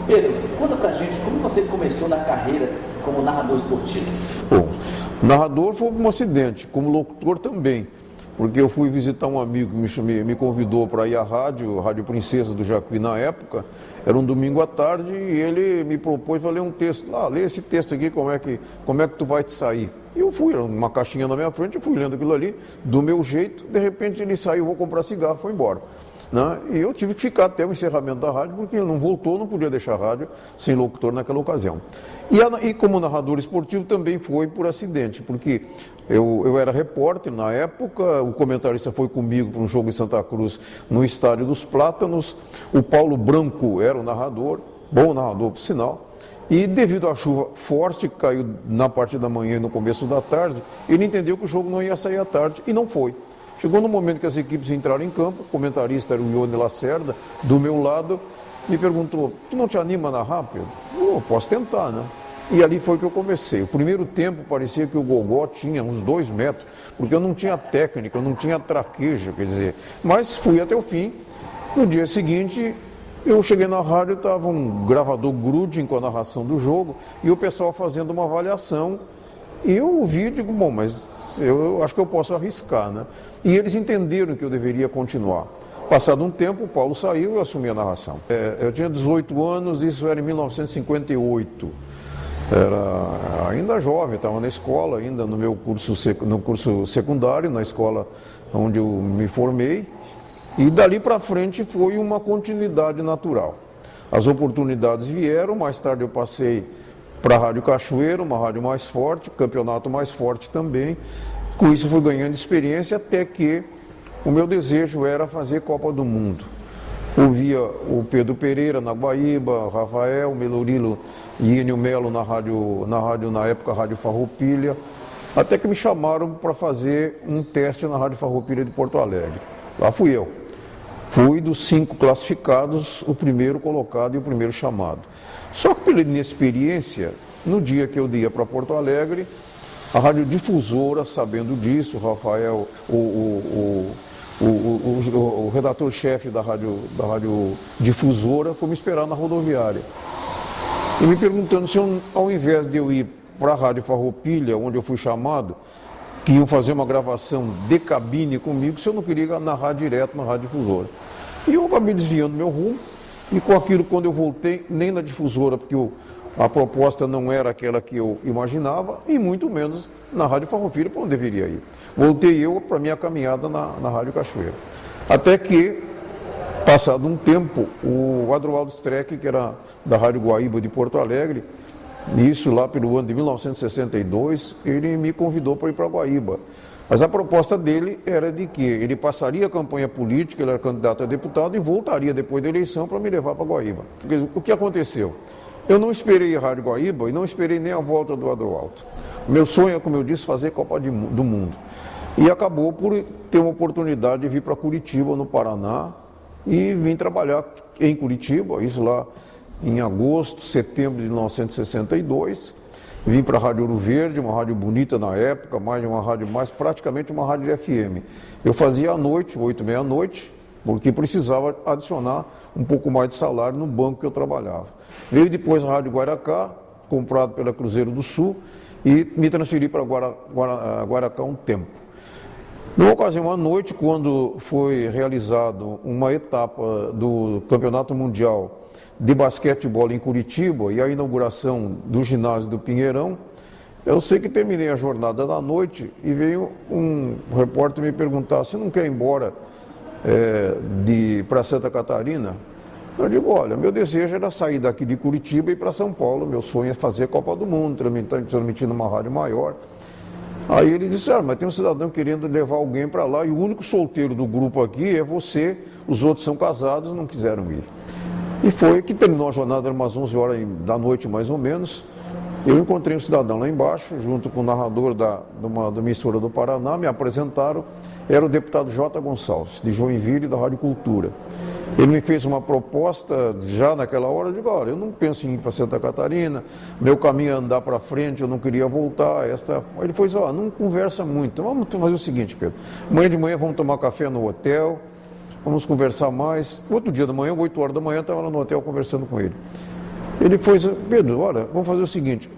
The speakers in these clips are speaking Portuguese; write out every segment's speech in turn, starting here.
Pedro, conta pra gente como você começou na carreira como narrador esportivo. Bom, narrador foi um acidente, como locutor também, porque eu fui visitar um amigo que me convidou para ir à Rádio Princesa do Jacuí na época, era um domingo à tarde e ele me propôs para ler um texto. Lê esse texto aqui, como é que tu vai te sair? E eu fui, uma caixinha na minha frente, eu fui lendo aquilo ali, do meu jeito, de repente ele saiu, vou comprar cigarro, foi embora. Né? E eu tive que ficar até o encerramento da rádio, porque ele não voltou, não podia deixar a rádio sem locutor naquela ocasião. E como narrador esportivo também foi por acidente, porque eu era repórter na época, o comentarista foi comigo para um jogo em Santa Cruz, no Estádio dos Plátanos, o Paulo Branco era o narrador, bom narrador por sinal, e devido à chuva forte que caiu na parte da manhã e no começo da tarde, ele entendeu que o jogo não ia sair à tarde e não foi. Chegou no momento que as equipes entraram em campo, o comentarista era o Ione Lacerda, do meu lado, me perguntou, tu não te anima a narrar, Pedro? Eu posso tentar, né? E ali foi que eu comecei. O primeiro tempo parecia que o gogó tinha uns 2 metros, porque eu não tinha técnica, eu não tinha traquejo, quer dizer. Mas fui até o fim. No dia seguinte, eu cheguei na rádio, estava um gravador Grudem com a narração do jogo, e o pessoal fazendo uma avaliação. E eu ouvi e digo, bom, mas eu acho que eu posso arriscar, né? E eles entenderam que eu deveria continuar. Passado um tempo, o Paulo saiu e eu assumi a narração. Eu tinha 18 anos, isso era em 1958. Era ainda jovem, estava na escola, ainda no curso secundário, na escola onde eu me formei. E dali para frente foi uma continuidade natural. As oportunidades vieram, mais tarde eu passei para a Rádio Cachoeira, uma rádio mais forte, campeonato mais forte também. Com isso fui ganhando experiência até que o meu desejo era fazer Copa do Mundo. Ouvia o Pedro Pereira na Guaíba, Rafael, Melorilo e Enio Melo na rádio, na época, Rádio Farroupilha, até que me chamaram para fazer um teste na Rádio Farroupilha de Porto Alegre. Lá fui eu. Fui dos 5 classificados, o primeiro colocado e o primeiro chamado. Só que pela inexperiência, no dia que eu ia para Porto Alegre, a radiodifusora, sabendo disso, o Rafael, o redator-chefe da radiodifusora, foi me esperar na rodoviária. E me perguntando se eu, ao invés de eu ir para a Rádio Farroupilha, onde eu fui chamado, que iam fazer uma gravação de cabine comigo, se eu não queria narrar direto na radiodifusora. E eu acabei desviando meu rumo. E com aquilo, quando eu voltei, nem na difusora, porque a proposta não era aquela que eu imaginava, e muito menos na Rádio Farroupilha, para onde deveria ir. Voltei eu para a minha caminhada na Rádio Cachoeira. Até que, passado um tempo, o Adroaldo Streck, que era da Rádio Guaíba de Porto Alegre, isso lá pelo ano de 1962, ele me convidou para ir para Guaíba. Mas a proposta dele era de que ele passaria a campanha política, ele era candidato a deputado e voltaria depois da eleição para me levar para Guaíba. O que aconteceu? Eu não esperei a Rádio Guaíba e não esperei nem a volta do Adroaldo. Meu sonho é, como eu disse, fazer Copa do Mundo. E acabou por ter uma oportunidade de vir para Curitiba, no Paraná, e vim trabalhar em Curitiba, isso lá em agosto, setembro de 1962. Vim para a Rádio Ouro Verde, uma rádio bonita na época, praticamente uma rádio de FM. Eu fazia à noite, 8, meia-noite, porque precisava adicionar um pouco mais de salário no banco que eu trabalhava. Veio depois a Rádio Guaracá, comprado pela Cruzeiro do Sul, e me transferi para Guaracá um tempo. Numa ocasião à noite, quando foi realizado uma etapa do Campeonato Mundial de basquetebol em Curitiba e a inauguração do ginásio do Pinheirão, eu sei que terminei a jornada da noite e veio um repórter me perguntar se não quer ir embora para Santa Catarina. Eu digo, olha, meu desejo era sair daqui de Curitiba e ir para São Paulo, meu sonho é fazer Copa do Mundo, transmitindo uma rádio maior. Aí ele disse, mas tem um cidadão querendo levar alguém para lá e o único solteiro do grupo aqui é você, os outros são casados, não quiseram ir. E foi que terminou a jornada, eram umas 11 horas da noite mais ou menos. Eu encontrei um cidadão lá embaixo, junto com o narrador da emissora do Paraná, me apresentaram, era o deputado J. Gonçalves, de Joinville, da Rádio Cultura. Ele me fez uma proposta, já naquela hora, eu digo, olha, eu não penso em ir para Santa Catarina, meu caminho é andar para frente, eu não queria voltar. Ele foi assim, não conversa muito, então vamos fazer o seguinte, Pedro, amanhã de manhã vamos tomar café no hotel, vamos conversar mais. Outro dia da manhã, 8 horas da manhã, estava lá no hotel conversando com ele. Ele foi, Pedro, olha, vamos fazer o seguinte,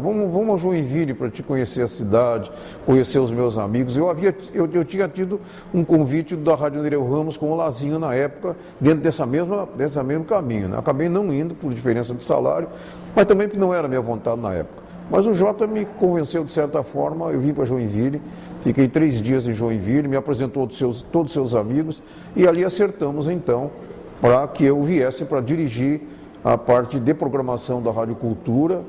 vamos a Joinville para te conhecer a cidade, conhecer os meus amigos. Eu tinha tido um convite da Rádio Nereu Ramos com o Lazinho na época, dentro desse mesmo caminho, né? Acabei não indo por diferença de salário, mas também porque não era minha vontade na época. Mas o Jota me convenceu de certa forma, eu vim para Joinville, fiquei 3 dias em Joinville, me apresentou todos os seus amigos e ali acertamos então para que eu viesse para dirigir a parte de programação da Rádio Cultura,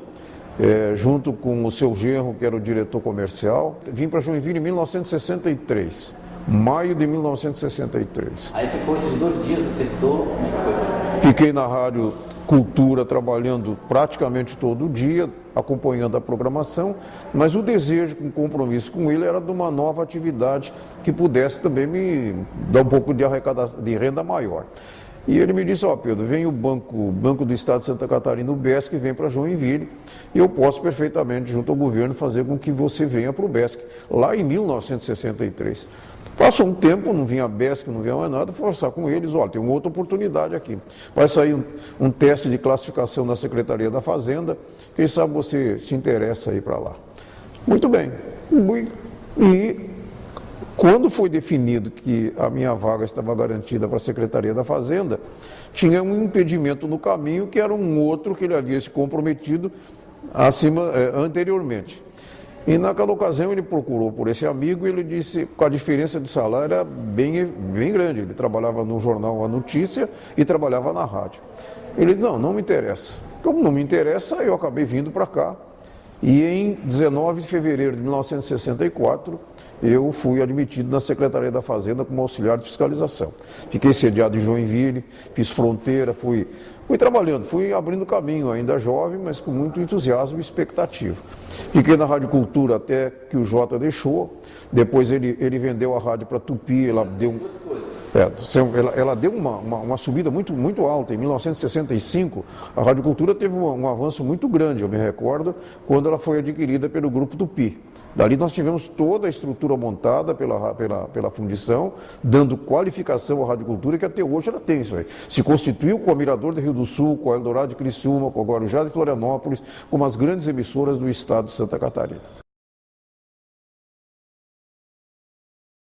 junto com o seu genro, que era o diretor comercial. Vim para Joinville em 1963, maio de 1963. Aí ficou esses 2 dias, acertou, como é que foi para você? Fiquei na Rádio Cultura trabalhando praticamente todo dia, acompanhando a programação, mas o desejo, com compromisso com ele, era de uma nova atividade que pudesse também me dar um pouco de renda maior. E ele me disse, Pedro, vem o Banco do Estado de Santa Catarina, o BESC, vem para Joinville, e eu posso perfeitamente, junto ao governo, fazer com que você venha para o BESC, lá em 1963. Passou um tempo, não vinha BESC, não vinha mais nada, forçar com eles, olha, tem uma outra oportunidade aqui. Vai sair um teste de classificação na Secretaria da Fazenda, quem sabe você se interessa aí para lá. Muito bem. E quando foi definido que a minha vaga estava garantida para a Secretaria da Fazenda, tinha um impedimento no caminho, que era um outro que ele havia se comprometido anteriormente. E naquela ocasião ele procurou por esse amigo e ele disse que a diferença de salário era bem grande. Ele trabalhava no jornal A Notícia e trabalhava na rádio. Ele disse, não me interessa. Como não me interessa, eu acabei vindo para cá. E em 19 de fevereiro de 1964, eu fui admitido na Secretaria da Fazenda como auxiliar de fiscalização. Fiquei sediado em Joinville, fiz fronteira, fui trabalhando, fui abrindo caminho, ainda jovem, mas com muito entusiasmo e expectativa. Fiquei na Rádio Cultura até que o Jota deixou, depois ele vendeu a rádio para Tupi, ela deu uma subida muito alta. Em 1965, a Rádio Cultura teve um avanço muito grande, eu me recordo, quando ela foi adquirida pelo Grupo Tupi. Dali nós tivemos toda a estrutura montada pela fundição, dando qualificação à Rádio Cultura, que até hoje ela tem isso aí. Se constituiu com a Mirador do Rio do Sul, com a Eldorado de Criciúma, com a Guarujá de Florianópolis, como as grandes emissoras do estado de Santa Catarina.